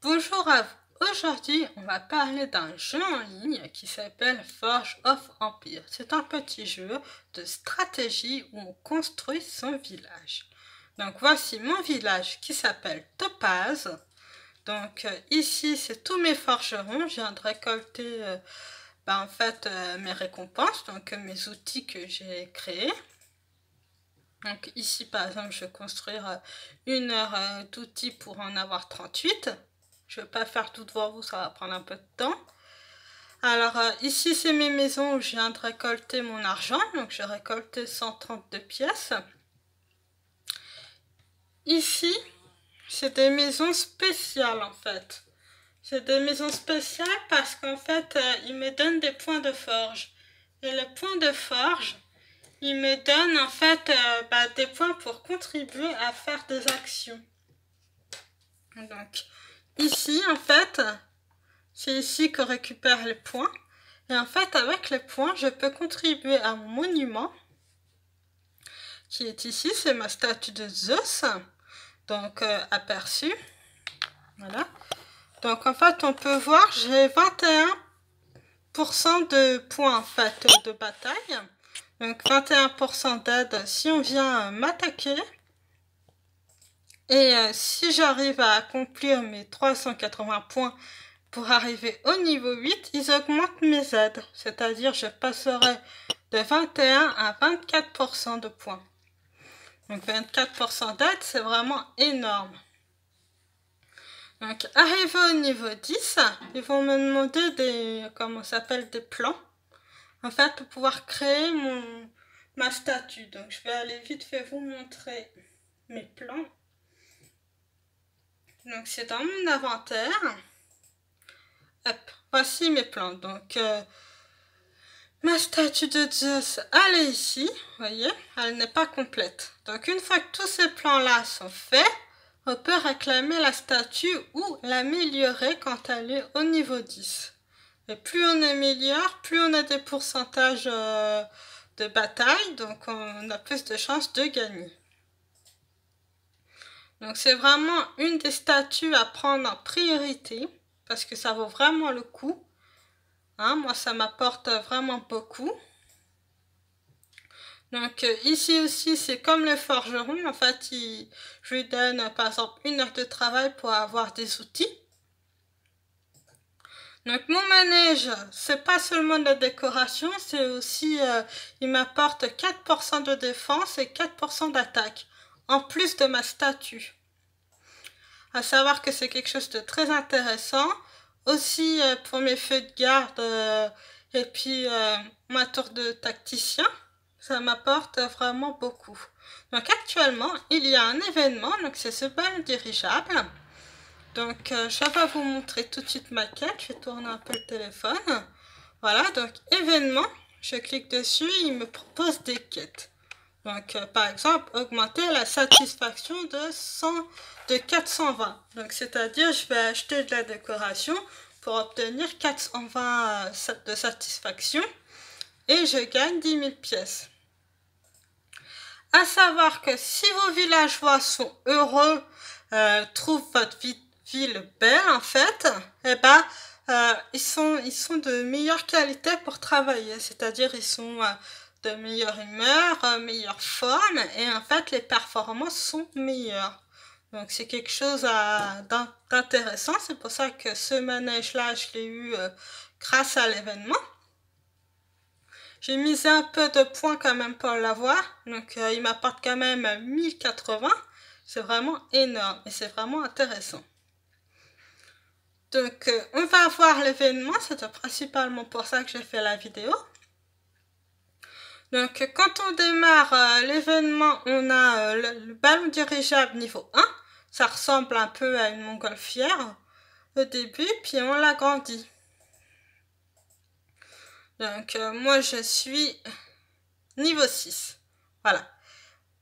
Bonjour à vous. Aujourd'hui, on va parler d'un jeu en ligne qui s'appelle Forge of Empire. C'est un petit jeu de stratégie où on construit son village. Donc voici mon village qui s'appelle Topaz. Donc ici, c'est tous mes forgerons. Je viens de récolter mes récompenses, donc mes outils que j'ai créés. Donc ici, par exemple, je vais construire une heure d'outils pour en avoir 38. Je ne vais pas faire tout devant vous, ça va prendre un peu de temps. Alors ici, c'est mes maisons où je viens de récolter mon argent. Donc j'ai récolté 132 pièces. Ici, c'est des maisons spéciales en fait. C'est des maisons spéciales parce qu'en fait, ils me donnent des points de forge. Et les points de forge, ils me donnent en fait des points pour contribuer à faire des actions. Donc ici, en fait, c'est ici qu'on récupère les points. Et en fait, avec les points, je peux contribuer à mon monument, qui est ici. C'est ma statue de Zeus, donc aperçue. Voilà. Donc en fait, on peut voir, j'ai 21% de points en fait de bataille. Donc 21% d'aide si on vient m'attaquer. Et si j'arrive à accomplir mes 380 points pour arriver au niveau 8, ils augmentent mes aides. C'est-à-dire je passerai de 21 à 24% de points. Donc 24% d'aide, c'est vraiment énorme. Donc arrivé au niveau 10, ils vont me demander des plans. En fait, pour pouvoir créer ma statue. Donc je vais aller vite fait vous montrer mes plans. Donc c'est dans mon inventaire. Hop, voici mes plans. Donc ma statue de Zeus, elle est ici. Vous voyez, elle n'est pas complète. Donc une fois que tous ces plans-là sont faits, on peut réclamer la statue ou l'améliorer quand elle est au niveau 10. Et plus on améliore, plus on a des pourcentages de bataille, donc on a plus de chances de gagner. Donc c'est vraiment une des statues à prendre en priorité, parce que ça vaut vraiment le coup. Hein, moi, ça m'apporte vraiment beaucoup. Donc ici aussi, c'est comme le forgeron. En fait, je lui donne par exemple 1 heure de travail pour avoir des outils. Donc mon manège, c'est pas seulement de la décoration, c'est aussi, il m'apporte 4% de défense et 4% d'attaque, en plus de ma statue. À savoir que c'est quelque chose de très intéressant. Aussi pour mes feux de garde et puis ma tour de tacticien, ça m'apporte vraiment beaucoup. Donc actuellement, il y a un événement, donc c'est ce ballon dirigeable. Donc je vais vous montrer tout de suite ma quête, je vais tourner un peu le téléphone. Voilà, donc événement, je clique dessus, il me propose des quêtes. Donc par exemple, augmenter la satisfaction de 420. Donc c'est-à-dire je vais acheter de la décoration pour obtenir 420 de satisfaction et je gagne 10 000 pièces. À savoir que si vos villageois sont heureux, trouvent votre ville belle en fait, et ils sont de meilleure qualité pour travailler, c'est-à-dire ils sont de meilleure humeur, meilleure forme, et en fait les performances sont meilleures. Donc c'est quelque chose d'intéressant, c'est pour ça que ce manège-là, je l'ai eu grâce à l'événement. J'ai misé un peu de points quand même pour l'avoir, donc il m'apporte quand même 1080, c'est vraiment énorme et c'est vraiment intéressant. Donc on va voir l'événement, c'était principalement pour ça que j'ai fait la vidéo. Donc quand on démarre l'événement, on a le ballon dirigeable niveau 1, ça ressemble un peu à une montgolfière au début, puis on l'agrandit. Donc moi je suis niveau 6, voilà.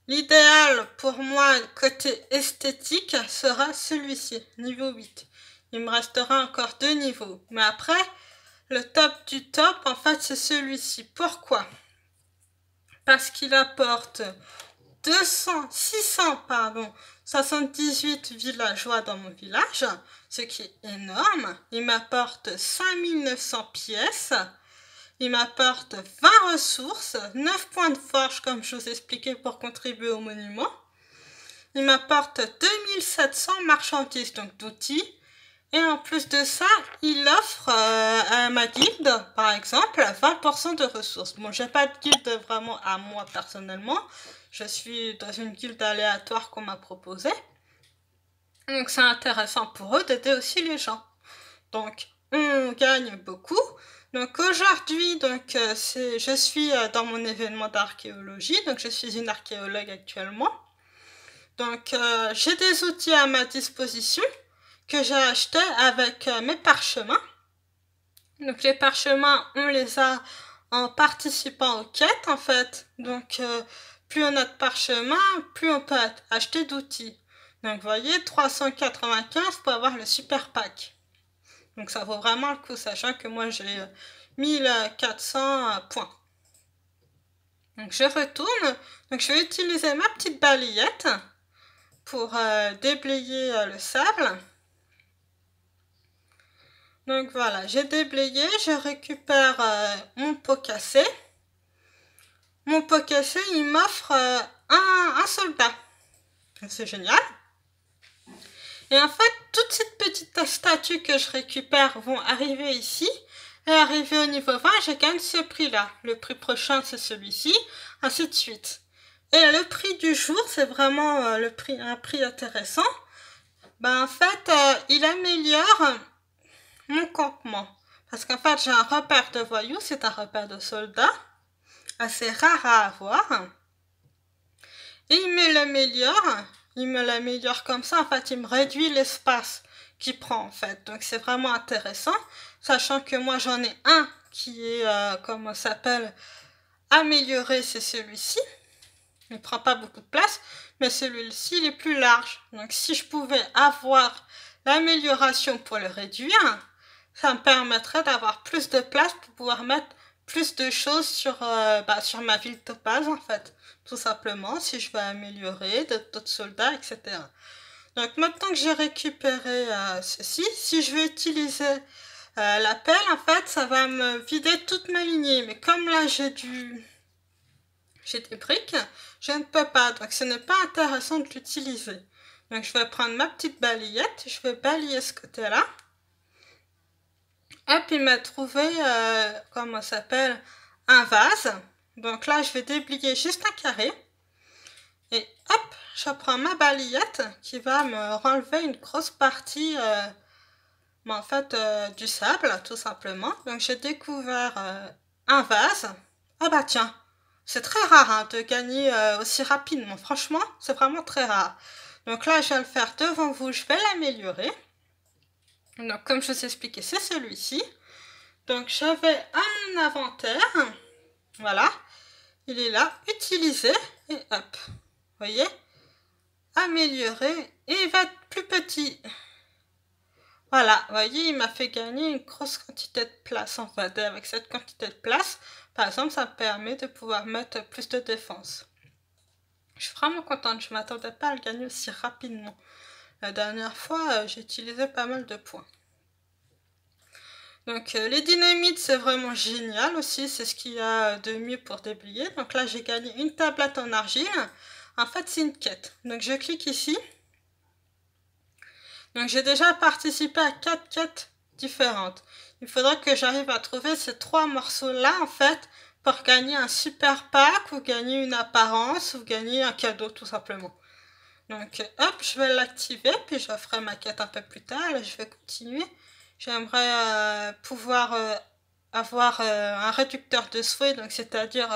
L'idéal pour moi côté esthétique sera celui-ci, niveau 8. Il me restera encore 2 niveaux, mais après le top du top en fait c'est celui-ci. Pourquoi ? Parce qu'il apporte 600 78 villageois dans mon village, ce qui est énorme. Il m'apporte 5900 pièces. Il m'apporte 20 ressources, 9 points de forge comme je vous expliquais pour contribuer au monument. Il m'apporte 2700 marchandises, donc d'outils. Et en plus de ça, il offre à ma guilde, par exemple, 20% de ressources. Bon, j'ai pas de guilde vraiment à moi personnellement. Je suis dans une guilde aléatoire qu'on m'a proposée. Donc c'est intéressant pour eux d'aider aussi les gens. Donc on gagne beaucoup. Donc aujourd'hui, je suis dans mon événement d'archéologie. Donc je suis une archéologue actuellement. Donc j'ai des outils à ma disposition que j'ai acheté avec mes parchemins. Donc les parchemins, on les a en participant aux quêtes en fait. Donc plus on a de parchemins, plus on peut acheter d'outils. Donc vous voyez, 395 pour avoir le super pack. Donc ça vaut vraiment le coup, sachant que moi j'ai 1400 points. Donc je retourne, donc je vais utiliser ma petite balayette pour déblayer le sable. Donc voilà, j'ai déblayé, je récupère mon pot cassé. Mon pot cassé, il m'offre un soldat. C'est génial. Et en fait, toutes ces petites statues que je récupère vont arriver ici. Et arriver au niveau 20, je gagne ce prix-là. Le prix prochain, c'est celui-ci, ainsi de suite. Et le prix du jour, c'est vraiment un prix intéressant. Ben, en fait, il améliore mon campement. Parce qu'en fait, j'ai un repère de voyous, c'est un repère de soldats, assez rare à avoir. Et il me l'améliore comme ça, en fait, il me réduit l'espace qu'il prend, en fait. Donc c'est vraiment intéressant, sachant que moi j'en ai un qui est, comment ça s'appelle, amélioré, c'est celui-ci. Il ne prend pas beaucoup de place, mais celui-ci, il est plus large. Donc si je pouvais avoir l'amélioration pour le réduire, ça me permettrait d'avoir plus de place pour pouvoir mettre plus de choses sur ma ville de base, en fait. Tout simplement, si je veux améliorer d'autres soldats, etc. Donc maintenant que j'ai récupéré ceci, si je veux utiliser la pelle, en fait, ça va me vider toute ma lignée. Mais comme là, j'ai des briques, je ne peux pas. Donc ce n'est pas intéressant de l'utiliser. Donc je vais prendre ma petite balayette, je vais balayer ce côté-là. Hop, il m'a trouvé, comment ça s'appelle, un vase. Donc là, je vais déplier juste un carré. Et hop, je prends ma balayette qui va me renlever une grosse partie du sable, tout simplement. Donc j'ai découvert un vase. Ah bah tiens, c'est très rare hein, de gagner aussi rapidement. Franchement, c'est vraiment très rare. Donc là, je vais le faire devant vous, je vais l'améliorer. Donc comme je vous ai expliqué, c'est celui-ci. Donc je vais à mon inventaire. Voilà. Il est là, utiliser. Et hop. Vous voyez? Améliorer. Et il va être plus petit. Voilà. Vous voyez, il m'a fait gagner une grosse quantité de place. En fait, et avec cette quantité de place, par exemple, ça me permet de pouvoir mettre plus de défense. Je suis vraiment contente. Je ne m'attendais pas à le gagner aussi rapidement. La dernière fois, j'ai utilisé pas mal de points. Donc les dynamites, c'est vraiment génial aussi, c'est ce qu'il y a de mieux pour déblayer. Donc là, j'ai gagné une tablette en argile. En fait, c'est une quête. Donc je clique ici. Donc j'ai déjà participé à 4 quêtes différentes. Il faudra que j'arrive à trouver ces 3 morceaux-là, en fait, pour gagner un super pack, ou gagner une apparence, ou gagner un cadeau, tout simplement. Donc hop, je vais l'activer, puis je ferai ma quête un peu plus tard, et je vais continuer. J'aimerais pouvoir avoir un réducteur de souhait, donc c'est-à-dire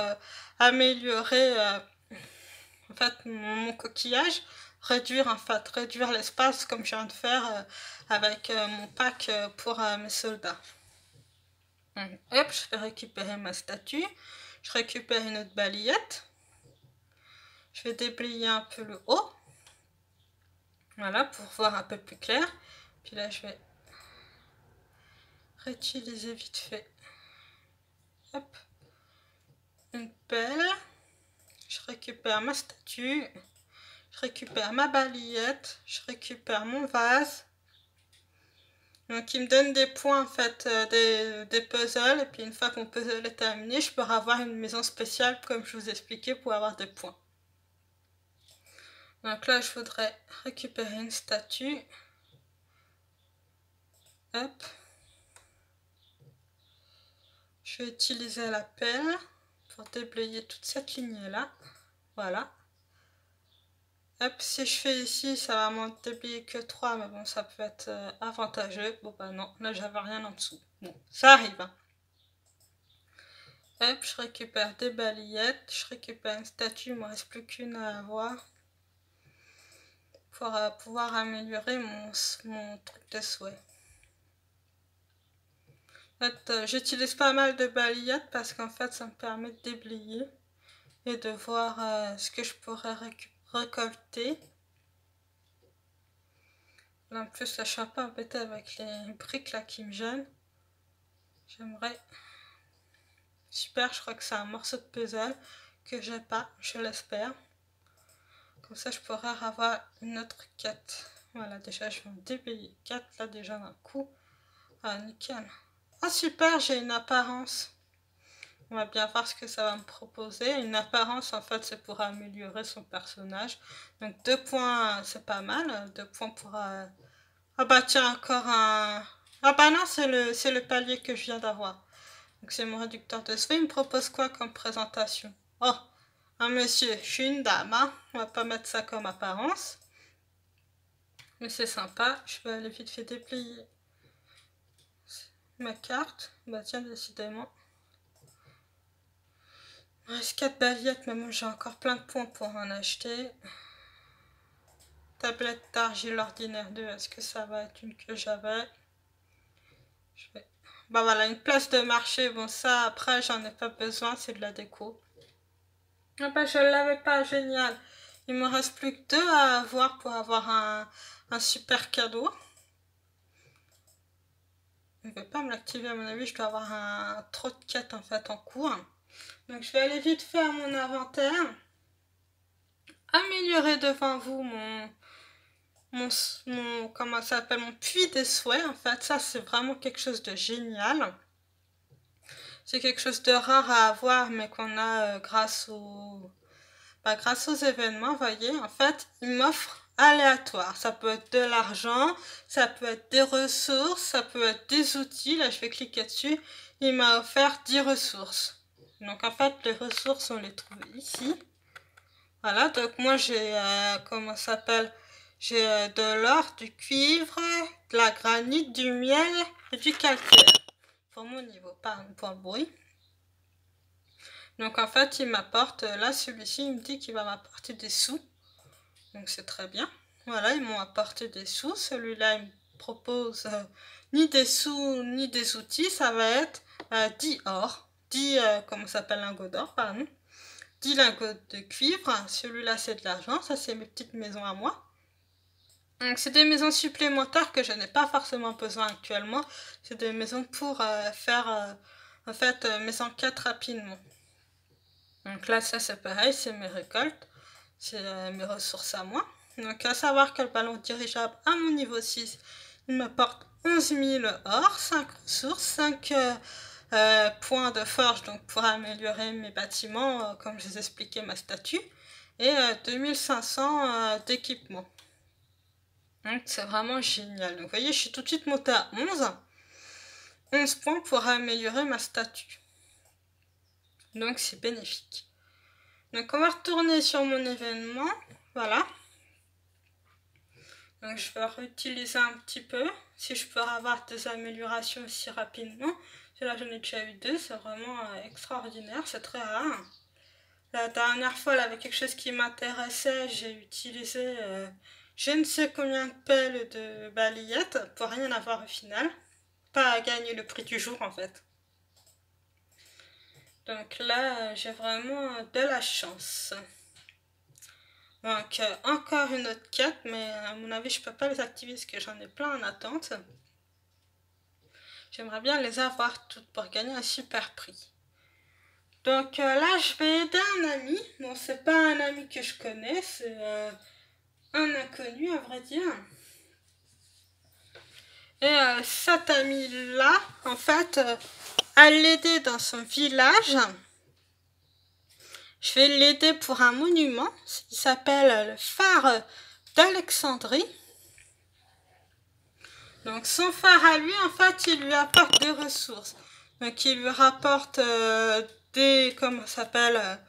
améliorer en fait mon coquillage, réduire l'espace comme je viens de faire avec mon pack pour mes soldats. Donc, hop, je vais récupérer ma statue, je récupère une autre balayette, je vais déblayer un peu le haut, voilà, pour voir un peu plus clair, puis là je vais réutiliser vite fait. Hop. Une pelle. Je récupère ma statue. je récupère ma balayette, je récupère mon vase. Donc il me donne des points en fait, des puzzles, et puis une fois que mon puzzle est terminé, je peux avoir une maison spéciale comme je vous expliquais pour avoir des points. Donc là je voudrais récupérer une statue. Hop. Je vais utiliser la pelle pour déblayer toute cette lignée là. Voilà. Hop, si je fais ici, ça va m'en déblayer que 3, mais bon, ça peut être avantageux. Bon bah non, là j'avais rien en dessous. Bon, ça arrive, hein. Hop, je récupère des balayettes, je récupère une statue, il ne me reste plus qu'une à avoir pour pouvoir améliorer mon truc de souhait. En fait, j'utilise pas mal de balayettes parce qu'en fait ça me permet de déblayer et de voir ce que je pourrais récolter. Là, en plus, là, je suis un peu embêtée avec les briques là qui me gênent. J'aimerais... Super, je crois que c'est un morceau de puzzle que j'ai pas, je l'espère. Comme ça, je pourrais avoir une autre quête. Voilà, déjà, je vais en déblayer 4 là déjà d'un coup. Ah, nickel. Ah, super, j'ai une apparence. On va bien voir ce que ça va me proposer. Une apparence, en fait, c'est pour améliorer son personnage. Donc, 2 points, c'est pas mal. 2 points pour... Ah bah tiens, encore un... Ah bah non, c'est le palier que je viens d'avoir. Donc, c'est mon réducteur de souhait. Il me propose quoi comme présentation? Oh, un monsieur, je suis une dame, hein. On va pas mettre ça comme apparence. Mais c'est sympa. Je vais aller vite fait déplier ma carte. Bah tiens, décidément. Il me reste 4 baguettes, mais moi j'ai encore plein de points pour en acheter. Tablette d'argile ordinaire 2, est-ce que ça va être une que j'avais? Bah voilà, une place de marché. Bon, ça après j'en ai pas besoin, c'est de la déco. Ah bah je l'avais pas, génial. Il me reste plus que 2 à avoir pour avoir un super cadeau. Il ne veut pas me l'activer à mon avis, je dois avoir trop de quêtes en fait en cours. Donc je vais aller vite faire mon inventaire. Améliorer devant vous comment ça s'appelle, mon puits des souhaits. En fait, ça c'est vraiment quelque chose de génial. C'est quelque chose de rare à avoir, mais qu'on a grâce aux événements, vous voyez. En fait, il m'offre aléatoire. Ça peut être de l'argent, ça peut être des ressources, ça peut être des outils. Là, je vais cliquer dessus. Il m'a offert 10 ressources. Donc, en fait, les ressources, on les trouve ici. Voilà, donc moi, j'ai, comment ça s'appelle? J'ai de l'or, du cuivre, de la granite, du miel et du calcaire. Pour mon niveau, pas pour le bruit. Donc en fait, il m'apporte, là celui-ci, il me dit qu'il va m'apporter des sous. Donc c'est très bien. Voilà, ils m'ont apporté des sous. Celui-là, il me propose ni des sous, ni des outils. Ça va être 10 or. 10, comment ça s'appelle, lingots d'or, pardon. 10 lingots de cuivre. Celui-là, c'est de l'argent. Ça, c'est mes petites maisons à moi. Donc c'est des maisons supplémentaires que je n'ai pas forcément besoin actuellement. C'est des maisons pour faire, en fait, mes enquêtes rapidement. Donc là, ça c'est pareil, c'est mes récoltes, c'est mes ressources à moi. Donc à savoir que le ballon dirigeable à mon niveau 6, il m'apporte 11 000 or, 5 ressources, 5 points de forge donc pour améliorer mes bâtiments, comme je vous expliquais ma statue, et 2500 d'équipement. Donc c'est vraiment génial. Donc vous voyez, je suis tout de suite montée à 11. 11 points pour améliorer ma statue. Donc c'est bénéfique. Donc on va retourner sur mon événement. Voilà. Donc je vais réutiliser un petit peu. Si je peux avoir des améliorations aussi rapidement. Là j'en ai déjà eu 2. C'est vraiment extraordinaire. C'est très rare. La dernière fois, là, avec quelque chose qui m'intéressait, j'ai utilisé je ne sais combien de pelles de balayettes pour rien avoir au final. Pas à gagner le prix du jour en fait. Donc là, j'ai vraiment de la chance. Donc encore une autre quête, mais à mon avis, je peux pas les activer parce que j'en ai plein en attente. J'aimerais bien les avoir toutes pour gagner un super prix. Donc là, je vais aider un ami. Bon, c'est pas un ami que je connais, c'est un inconnu, à vrai dire. Et cet ami-là, en fait, à l'aider dans son village. Je vais l'aider pour un monument. Il s'appelle le phare d'Alexandrie. Donc son phare à lui, en fait, il lui apporte des ressources. Donc il lui rapporte comment ça s'appelle,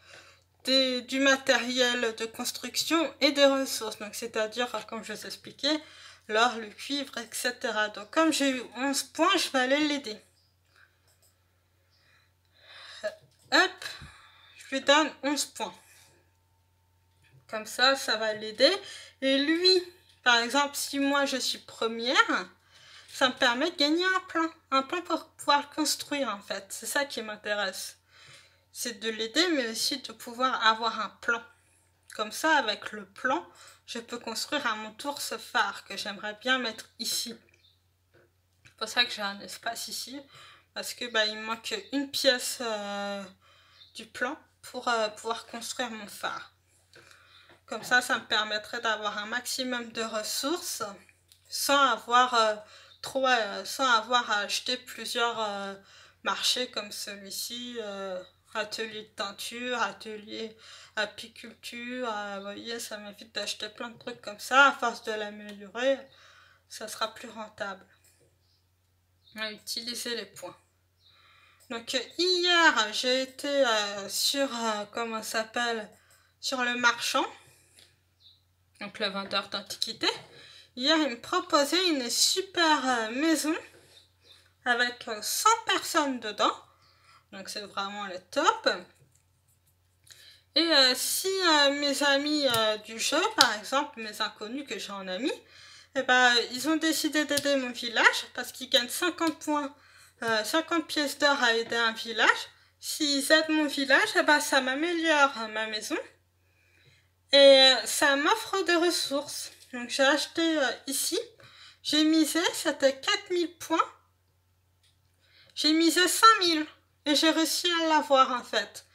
du matériel de construction et des ressources. Donc c'est-à-dire, comme je vous expliquais, l'or, le cuivre, etc. Donc comme j'ai eu 11 points, je vais aller l'aider. Hop, je lui donne 11 points. Comme ça va l'aider. Et lui, par exemple, si moi je suis première, ça me permet de gagner un plan pour pouvoir construire en fait. C'est ça qui m'intéresse. C'est de l'aider, mais aussi de pouvoir avoir un plan. Comme ça, avec le plan, je peux construire à mon tour ce phare que j'aimerais bien mettre ici. C'est pour ça que j'ai un espace ici, parce que il me manque une pièce du plan pour pouvoir construire mon phare. Comme ça me permettrait d'avoir un maximum de ressources sans avoir sans avoir à acheter plusieurs marchés comme celui-ci, atelier de teinture, atelier apiculture, vous voyez, ça m'évite d'acheter plein de trucs comme ça. À force de l'améliorer, ça sera plus rentable. On va utiliser les points. Donc hier, j'ai été sur, comment ça s'appelle, sur le marchand, donc le vendeur d'antiquités. Hier, il me proposait une super maison avec 100 personnes dedans. Donc c'est vraiment le top. Et si mes amis du jeu, par exemple, mes inconnus que j'ai en ami, ils ont décidé d'aider mon village parce qu'ils gagnent 50 points, 50 pièces d'or à aider un village. S'ils aident mon village, ça m'améliore ma maison. Et ça m'offre des ressources. Donc j'ai acheté ici. J'ai misé, c'était 4000 points. J'ai misé 5000 et j'ai réussi à l'avoir en fait.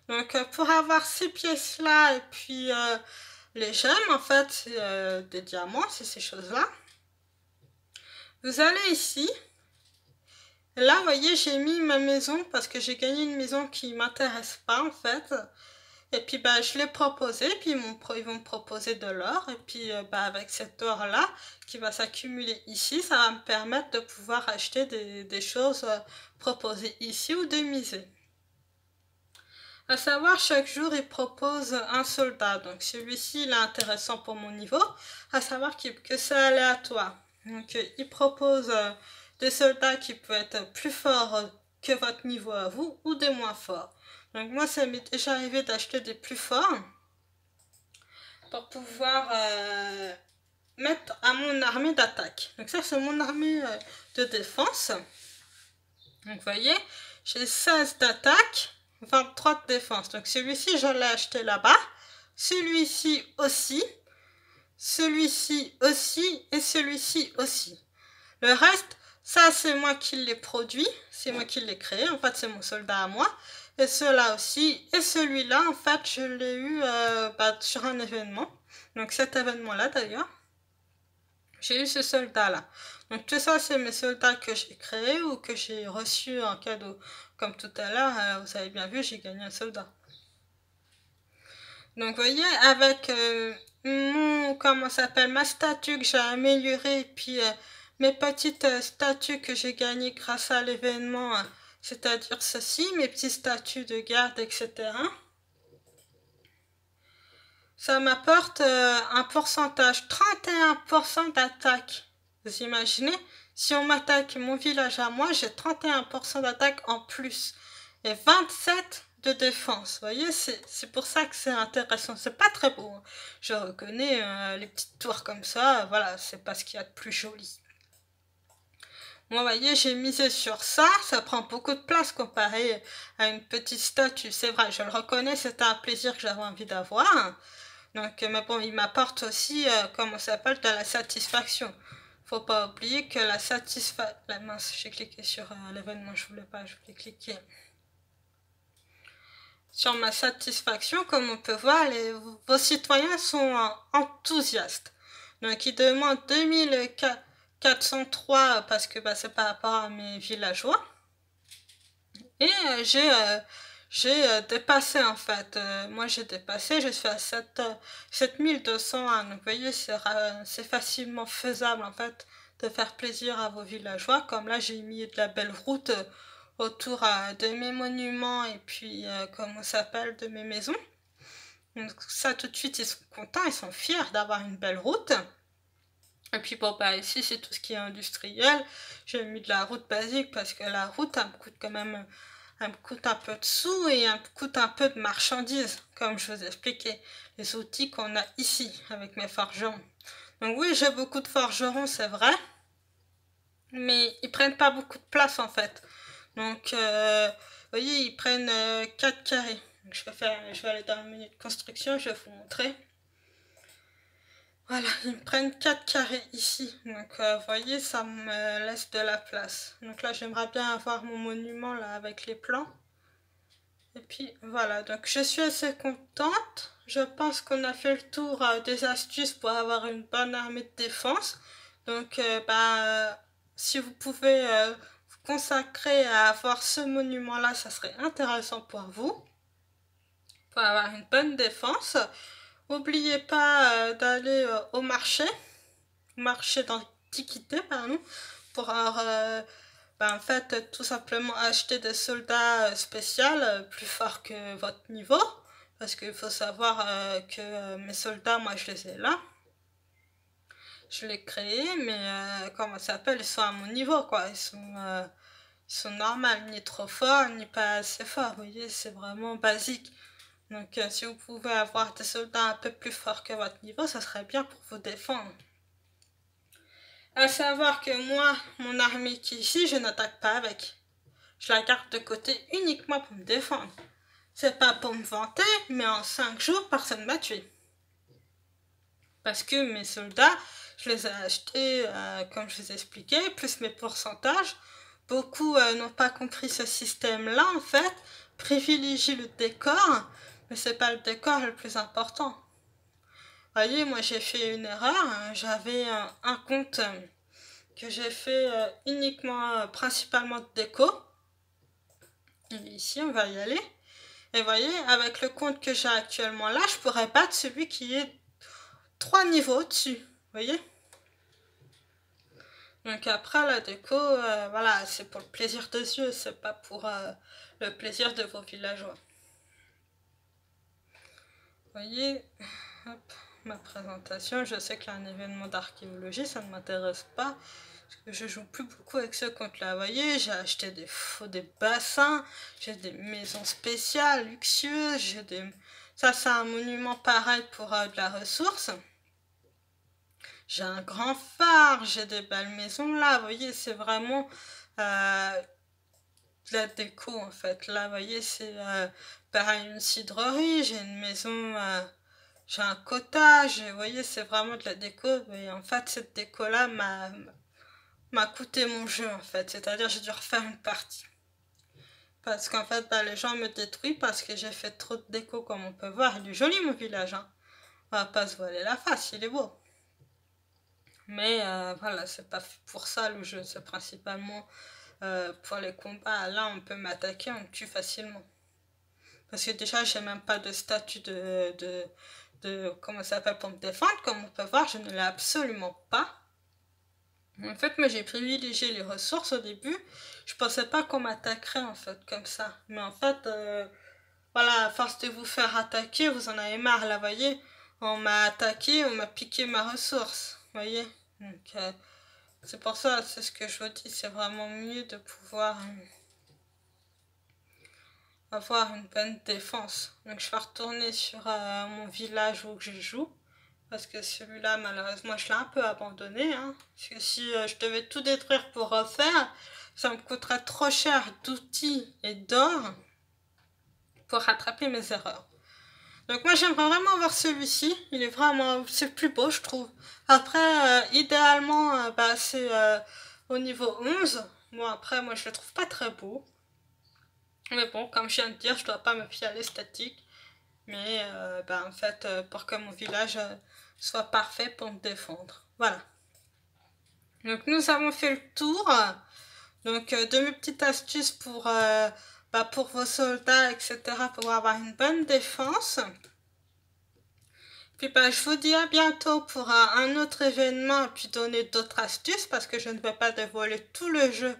Donc pour avoir ces pièces-là et puis les gemmes, en fait, c'est des diamants, c'est ces choses-là. Vous allez ici. Et là, vous voyez, j'ai mis ma maison parce que j'ai gagné une maison qui ne m'intéresse pas en fait. Et puis je l'ai proposé, puis ils vont me proposer de l'or. Et puis avec cet or-là qui va s'accumuler ici, ça va me permettre de pouvoir acheter des choses proposées ici ou de miser. À savoir, chaque jour, il propose un soldat. Donc celui-ci, il est intéressant pour mon niveau. À savoir que c'est aléatoire. Donc il propose des soldats qui peuvent être plus forts que votre niveau à vous ou des moins forts. Donc moi, ça m'est déjà arrivé d'acheter des plus forts pour pouvoir mettre à mon armée d'attaque. Donc ça, c'est mon armée de défense. Donc vous voyez, j'ai 16 d'attaque, 23 de défense. Donc celui-ci, je l'ai acheté là-bas. Celui-ci aussi. Celui-ci aussi. Et celui-ci aussi. Le reste, ça, c'est moi qui l'ai produit. C'est moi qui l'ai créé. En fait, c'est mon soldat à moi. Et ceux-là aussi. Et celui-là, en fait, je l'ai eu sur un événement. Donc cet événement-là, d'ailleurs, j'ai eu ce soldat-là. Donc tout ça, c'est mes soldats que j'ai créés ou que j'ai reçus en cadeau. Comme tout à l'heure, vous avez bien vu, j'ai gagné un soldat. Donc vous voyez, avec ma statue que j'ai améliorée, puis mes petites statues que j'ai gagnées grâce à l'événement, c'est-à-dire ceci, mes petites statues de garde, etc. Ça m'apporte un pourcentage, 31% d'attaque. Vous imaginez? Si on m'attaque mon village à moi, j'ai 31% d'attaque en plus. Et 27 de défense. Vous voyez, c'est pour ça que c'est intéressant. C'est pas très beau. Hein. Je reconnais les petites tours comme ça. Voilà, c'est pas ce qu'il y a de plus joli. Moi, vous voyez, j'ai misé sur ça. Ça prend beaucoup de place comparé à une petite statue. C'est vrai, je le reconnais, c'était un plaisir que j'avais envie d'avoir. Donc, mais bon, il m'apporte aussi, comment ça s'appelle, de la satisfaction. Faut pas oublier que la satisfaction... Mince, j'ai cliqué sur l'événement, je voulais pas, je voulais cliquer. sur ma satisfaction, comme on peut voir, vos citoyens sont enthousiastes. Donc ils demandent 2403 parce que bah, c'est par rapport à mes villageois. Et j'ai dépassé en fait. Moi j'ai dépassé, je suis à 7201. Donc vous voyez, c'est facilement faisable en fait de faire plaisir à vos villageois. Comme là j'ai mis de la belle route autour de mes monuments et puis comment ça s'appelle, de mes maisons. Donc ça tout de suite ils sont contents, ils sont fiers d'avoir une belle route. Et puis bon bah ici c'est tout ce qui est industriel. J'ai mis de la route basique parce que la route elle me coûte quand même, elle me coûte un peu de sous et elle me coûte un peu de marchandises, comme je vous expliquais, les outils qu'on a ici avec mes forgerons. Donc oui, j'ai beaucoup de forgerons, c'est vrai, mais ils prennent pas beaucoup de place en fait. Donc vous voyez, ils prennent 4 carrés. Donc, je vais aller dans le menu de construction, je vais vous montrer. Voilà, ils me prennent 4 carrés ici. Donc, vous voyez, ça me laisse de la place. Donc là, j'aimerais bien avoir mon monument là avec les plans. Et puis, voilà. Donc, je suis assez contente. Je pense qu'on a fait le tour des astuces pour avoir une bonne armée de défense. Donc, si vous pouvez vous consacrer à avoir ce monument-là, ça serait intéressant pour vous. Pour avoir une bonne défense. N'oubliez pas d'aller au marché d'antiquité, pardon, pour en fait, tout simplement acheter des soldats spéciaux plus forts que votre niveau. Parce qu'il faut savoir que mes soldats, moi je les ai là. Je les ai créés, mais comment ça s'appelle, ils sont à mon niveau, quoi. Ils sont normaux, ni trop forts, ni pas assez forts. Vous voyez, c'est vraiment basique. Donc si vous pouvez avoir des soldats un peu plus forts que votre niveau, ça serait bien pour vous défendre. À savoir que moi, mon armée qui est ici, je n'attaque pas avec. Je la garde de côté uniquement pour me défendre. C'est pas pour me vanter, mais en 5 jours, personne m'a tué. Parce que mes soldats, je les ai achetés, comme je vous ai expliqué, plus mes pourcentages. Beaucoup n'ont pas compris ce système-là, en fait. Privilégient le décor, mais c'est pas le décor le plus important. Voyez, moi j'ai fait une erreur. J'avais un compte que j'ai fait uniquement, principalement de déco. Et ici, on va y aller. Et voyez, avec le compte que j'ai actuellement là, je pourrais battre celui qui est 3 niveaux au-dessus. Vous voyez? Donc après, la déco, voilà, c'est pour le plaisir des yeux, c'est pas pour le plaisir de vos villageois. Vous voyez, hop, ma présentation. Je sais qu'il y a un événement d'archéologie, ça ne m'intéresse pas. Parce que je joue plus beaucoup avec ce compte-là. Vous voyez, j'ai acheté des bassins, j'ai des maisons spéciales, luxueuses, Ça, c'est un monument pareil pour de la ressource. J'ai un grand phare, j'ai des belles maisons là. Vous voyez, c'est vraiment de la déco en fait. Là, vous voyez, c'est pareil, une cidrerie, j'ai une maison... j'ai un cottage, vous voyez, c'est vraiment de la déco. Et en fait, cette déco-là m'a coûté mon jeu, en fait. C'est-à-dire, j'ai dû refaire une partie. Parce qu'en fait, les gens me détruisent parce que j'ai fait trop de déco, comme on peut voir. Il est joli, mon village, hein. On va pas se voiler la face, il est beau. Mais voilà, c'est pas fait pour ça, le jeu. C'est principalement pour les combats. Là, on peut m'attaquer, on me tue facilement. Parce que déjà, j'ai même pas de statut comment ça s'appelle, pour me défendre. Comme on peut voir, je ne l'ai absolument pas. En fait, moi, j'ai privilégié les ressources au début. Je pensais pas qu'on m'attaquerait, en fait, comme ça. Mais en fait, voilà, à force de vous faire attaquer, vous en avez marre, là, voyez. On m'a attaqué, on m'a piqué ma ressource, voyez. Donc, c'est pour ça, c'est ce que je vous dis, c'est vraiment mieux de pouvoir avoir une bonne défense. Donc je vais retourner sur mon village où je joue. Parce que celui-là, malheureusement, je l'ai un peu abandonné. Hein. Parce que si je devais tout détruire pour refaire, ça me coûterait trop cher d'outils et d'or pour rattraper mes erreurs. Donc moi, j'aimerais vraiment avoir celui-ci. Il est vraiment... c'est le plus beau, je trouve. Après, idéalement, c'est au niveau 11. Bon, après, moi, je le trouve pas très beau. Mais bon, comme je viens de dire, je dois pas me fier à l'esthétique. Mais en fait, pour que mon village soit parfait pour me défendre. Voilà. Donc nous avons fait le tour de mes petites astuces pour vos soldats, etc. pour avoir une bonne défense. Puis je vous dis à bientôt pour un autre événement et puis donner d'autres astuces parce que je ne vais pas dévoiler tout le jeu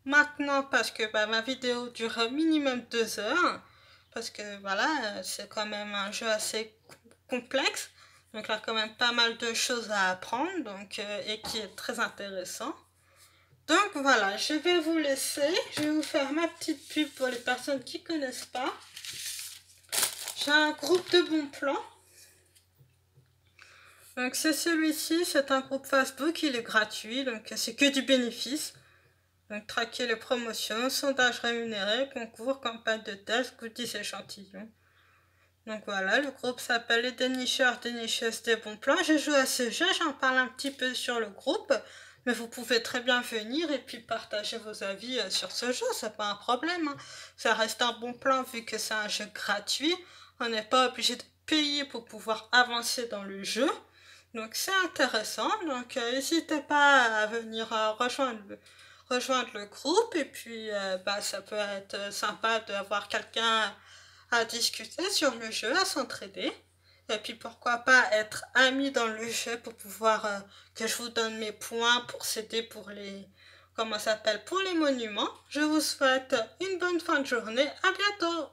maintenant parce que ma vidéo dure minimum 2 heures. Parce que voilà, c'est quand même un jeu assez complexe. Donc il y a quand même pas mal de choses à apprendre et qui est très intéressant. Donc voilà, je vais vous laisser. Je vais vous faire ma petite pub pour les personnes qui ne connaissent pas. J'ai un groupe de bons plans. Donc c'est celui-ci, c'est un groupe Facebook, il est gratuit, donc c'est que du bénéfice. Donc traquer les promotions, sondages rémunérés, concours, campagne de test, goodies échantillons. Donc voilà, le groupe s'appelle les dénicheurs, dénicheuses des bons plans. Je joue à ce jeu, j'en parle un petit peu sur le groupe, mais vous pouvez très bien venir et puis partager vos avis sur ce jeu, c'est pas un problème. Hein. Ça reste un bon plan vu que c'est un jeu gratuit. On n'est pas obligé de payer pour pouvoir avancer dans le jeu. Donc c'est intéressant, donc n'hésitez pas à venir rejoindre le groupe et puis ça peut être sympa d'avoir quelqu'un à discuter sur le jeu, à s'entraider. Et puis pourquoi pas être ami dans le jeu pour pouvoir que je vous donne mes points pour s'aider pour pour les monuments. Je vous souhaite une bonne fin de journée, à bientôt.